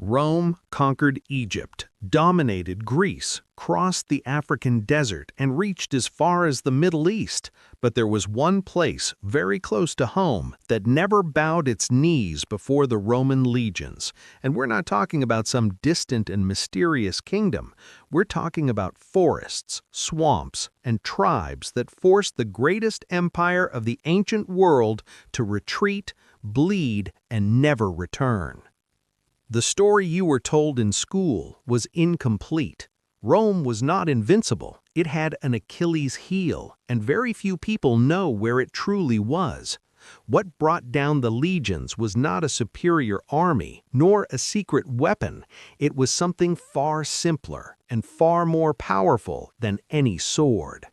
Rome conquered Egypt, dominated Greece, crossed the African desert, and reached as far as the Middle East. But there was one place, very close to home, that never bowed its knees before the Roman legions. And we're not talking about some distant and mysterious kingdom. We're talking about forests, swamps, and tribes that forced the greatest empire of the ancient world to retreat, bleed, and never return. The story you were told in school was incomplete. Rome was not invincible. It had an Achilles heel, and very few people know where it truly was. What brought down the legions was not a superior army, nor a secret weapon. It was something far simpler and far more powerful than any sword.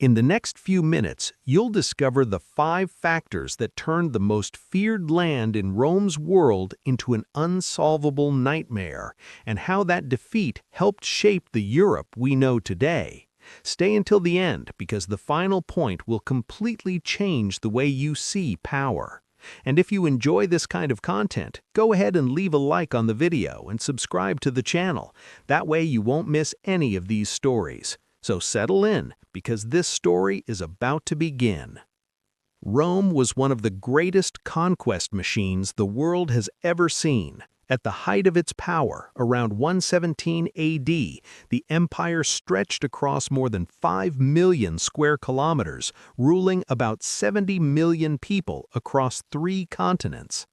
In the next few minutes, you'll discover the 5 factors that turned the most feared land in Rome's world into an unsolvable nightmare, and how that defeat helped shape the Europe we know today. Stay until the end, because the final point will completely change the way you see power. And if you enjoy this kind of content, go ahead and leave a like on the video and subscribe to the channel. That way you won't miss any of these stories. So settle in, because this story is about to begin. Rome was one of the greatest conquest machines the world has ever seen. At the height of its power, around 117 AD, the empire stretched across more than 5 million square kilometers, ruling about 70 million people across 3 continents.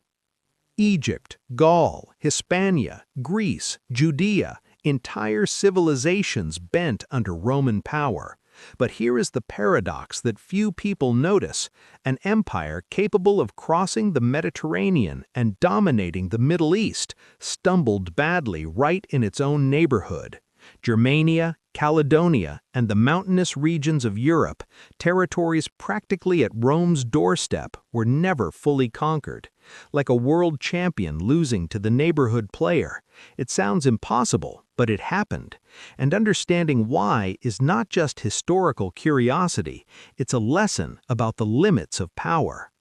Egypt, Gaul, Hispania, Greece, Judea, entire civilizations bent under Roman power. But here is the paradox that few people notice: an empire capable of crossing the Mediterranean and dominating the Middle East stumbled badly right in its own neighborhood. Germania, Caledonia, and the mountainous regions of Europe, territories practically at Rome's doorstep, were never fully conquered. Like a world champion losing to the neighborhood player. It sounds impossible, but it happened. And understanding why is not just historical curiosity, it's a lesson about the limits of power.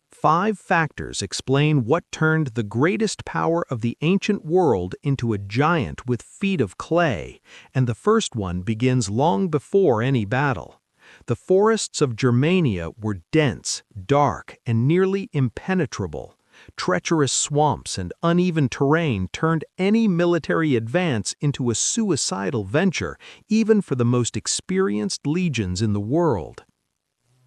5 factors explain what turned the greatest power of the ancient world into a giant with feet of clay, and the first one begins long before any battle. The forests of Germania were dense, dark, and nearly impenetrable. Treacherous swamps and uneven terrain turned any military advance into a suicidal venture, even for the most experienced legions in the world.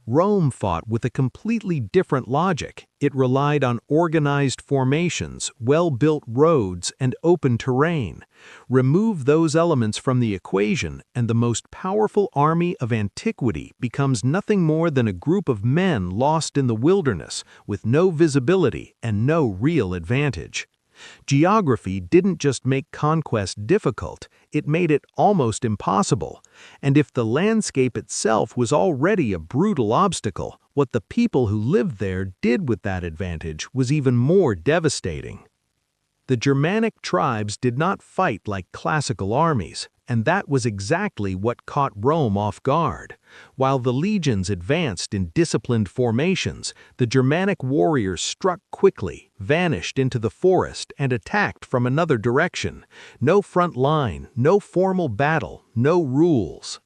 Rome fought with a completely different logic. It relied on organized formations, well-built roads, and open terrain. Remove those elements from the equation, and the most powerful army of antiquity becomes nothing more than a group of men lost in the wilderness, with no visibility and no real advantage. Geography didn't just make conquest difficult, it made it almost impossible. And if the landscape itself was already a brutal obstacle, what the people who lived there did with that advantage was even more devastating. The Germanic tribes did not fight like classical armies, and that was exactly what caught Rome off guard. While the legions advanced in disciplined formations, the Germanic warriors struck quickly, vanished into the forest, and attacked from another direction. No front line, no formal battle, no rules.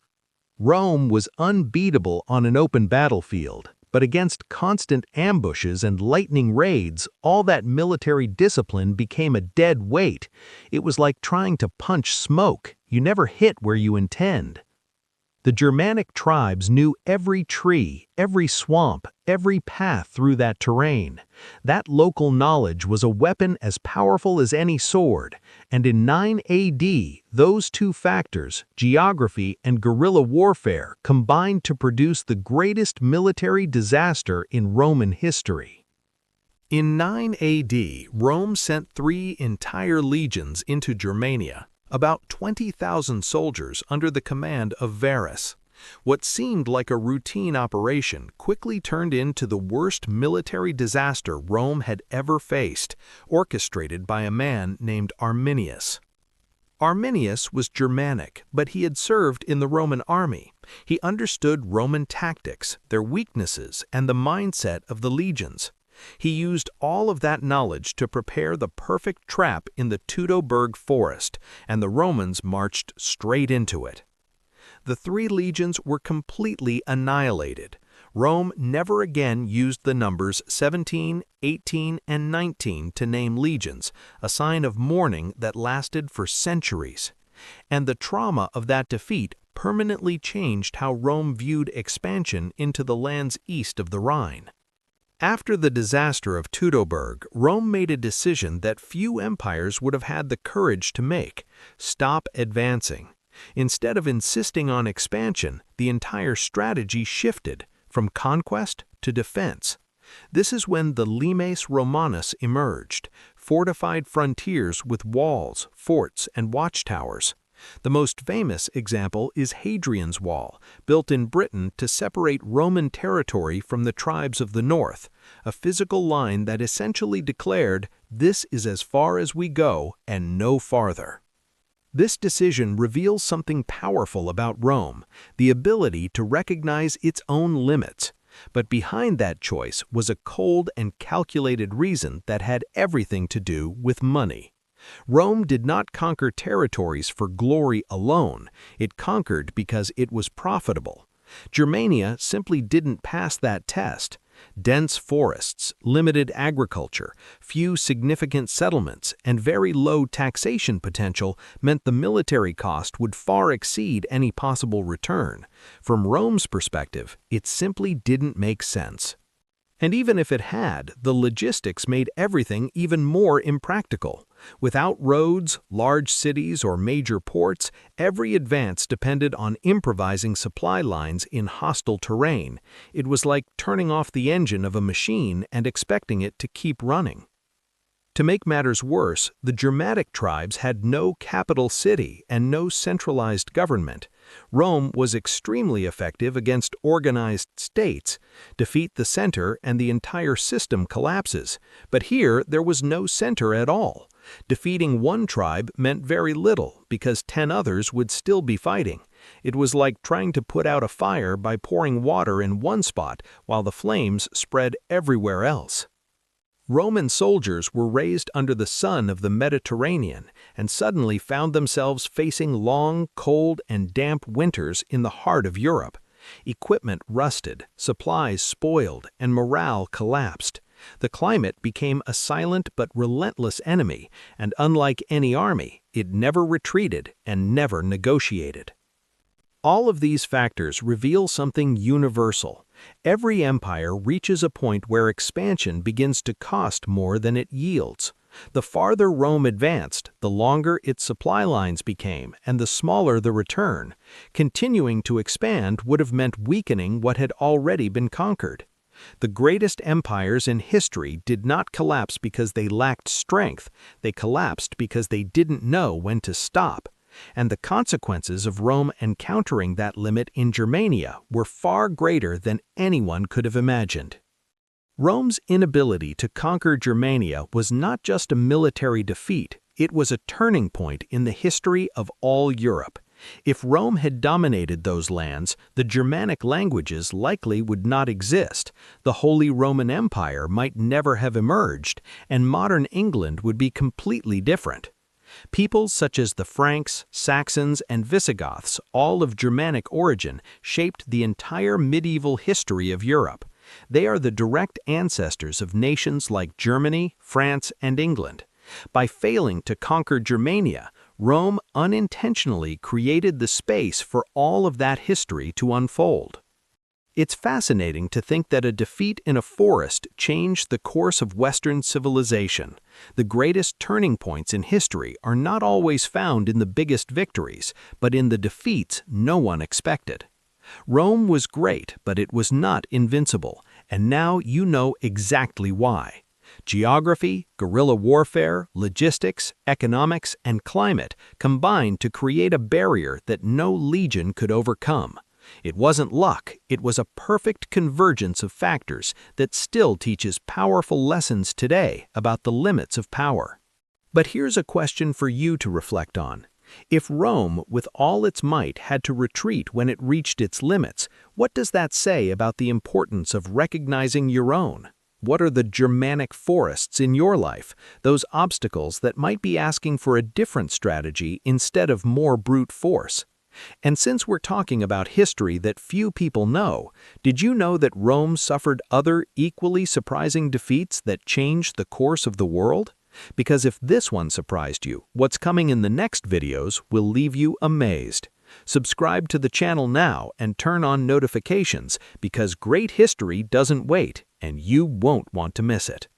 Rome was unbeatable on an open battlefield. But against constant ambushes and lightning raids, all that military discipline became a dead weight. It was like trying to punch smoke. You never hit where you intend. The Germanic tribes knew every tree, every swamp, every path through that terrain. That local knowledge was a weapon as powerful as any sword, and in 9 AD, those 2 factors, geography and guerrilla warfare, combined to produce the greatest military disaster in Roman history. In 9 AD, Rome sent 3 entire legions into Germania. About 20,000 soldiers under the command of Varus. What seemed like a routine operation quickly turned into the worst military disaster Rome had ever faced, orchestrated by a man named Arminius. Arminius was Germanic, but he had served in the Roman army. He understood Roman tactics, their weaknesses, and the mindset of the legions. He used all of that knowledge to prepare the perfect trap in the Teutoburg Forest, and the Romans marched straight into it. The three legions were completely annihilated. Rome never again used the numbers 17, 18, and 19 to name legions, a sign of mourning that lasted for centuries. And the trauma of that defeat permanently changed how Rome viewed expansion into the lands east of the Rhine. After the disaster of Teutoburg, Rome made a decision that few empires would have had the courage to make: stop advancing. Instead of insisting on expansion, the entire strategy shifted from conquest to defense. This is when the limes Romanus emerged, fortified frontiers with walls, forts, and watchtowers. The most famous example is Hadrian's Wall, built in Britain to separate Roman territory from the tribes of the north, a physical line that essentially declared, "This is as far as we go and no farther." This decision reveals something powerful about Rome, the ability to recognize its own limits. But behind that choice was a cold and calculated reason that had everything to do with money. Rome did not conquer territories for glory alone, it conquered because it was profitable. Germania simply didn't pass that test. Dense forests, limited agriculture, few significant settlements, and very low taxation potential meant the military cost would far exceed any possible return. From Rome's perspective, it simply didn't make sense. And even if it had, the logistics made everything even more impractical. Without roads, large cities, or major ports, every advance depended on improvising supply lines in hostile terrain. It was like turning off the engine of a machine and expecting it to keep running. To make matters worse, the Germanic tribes had no capital city and no centralized government. Rome was extremely effective against organized states. Defeat the center and the entire system collapses. But here there was no center at all. Defeating one tribe meant very little because 10 others would still be fighting. It was like trying to put out a fire by pouring water in one spot while the flames spread everywhere else. Roman soldiers were raised under the sun of the Mediterranean and suddenly found themselves facing long, cold, and damp winters in the heart of Europe. Equipment rusted, supplies spoiled, and morale collapsed. The climate became a silent but relentless enemy, and unlike any army, it never retreated and never negotiated. All of these factors reveal something universal. Every empire reaches a point where expansion begins to cost more than it yields. The farther Rome advanced, the longer its supply lines became, and the smaller the return. Continuing to expand would have meant weakening what had already been conquered. The greatest empires in history did not collapse because they lacked strength, they collapsed because they didn't know when to stop. And the consequences of Rome encountering that limit in Germania were far greater than anyone could have imagined. Rome's inability to conquer Germania was not just a military defeat, it was a turning point in the history of all Europe. If Rome had dominated those lands, the Germanic languages likely would not exist, the Holy Roman Empire might never have emerged, and modern England would be completely different. Peoples such as the Franks, Saxons, and Visigoths, all of Germanic origin, shaped the entire medieval history of Europe. They are the direct ancestors of nations like Germany, France, and England. By failing to conquer Germania, Rome unintentionally created the space for all of that history to unfold. It's fascinating to think that a defeat in a forest changed the course of Western civilization. The greatest turning points in history are not always found in the biggest victories, but in the defeats no one expected. Rome was great, but it was not invincible, and now you know exactly why. Geography, guerrilla warfare, logistics, economics, and climate combined to create a barrier that no legion could overcome. It wasn't luck, it was a perfect convergence of factors that still teaches powerful lessons today about the limits of power. But here's a question for you to reflect on. If Rome, with all its might, had to retreat when it reached its limits, what does that say about the importance of recognizing your own? What are the Germanic forests in your life, those obstacles that might be asking for a different strategy instead of more brute force? And since we're talking about history that few people know, did you know that Rome suffered other equally surprising defeats that changed the course of the world? Because if this one surprised you, what's coming in the next videos will leave you amazed. Subscribe to the channel now and turn on notifications because great history doesn't wait and you won't want to miss it.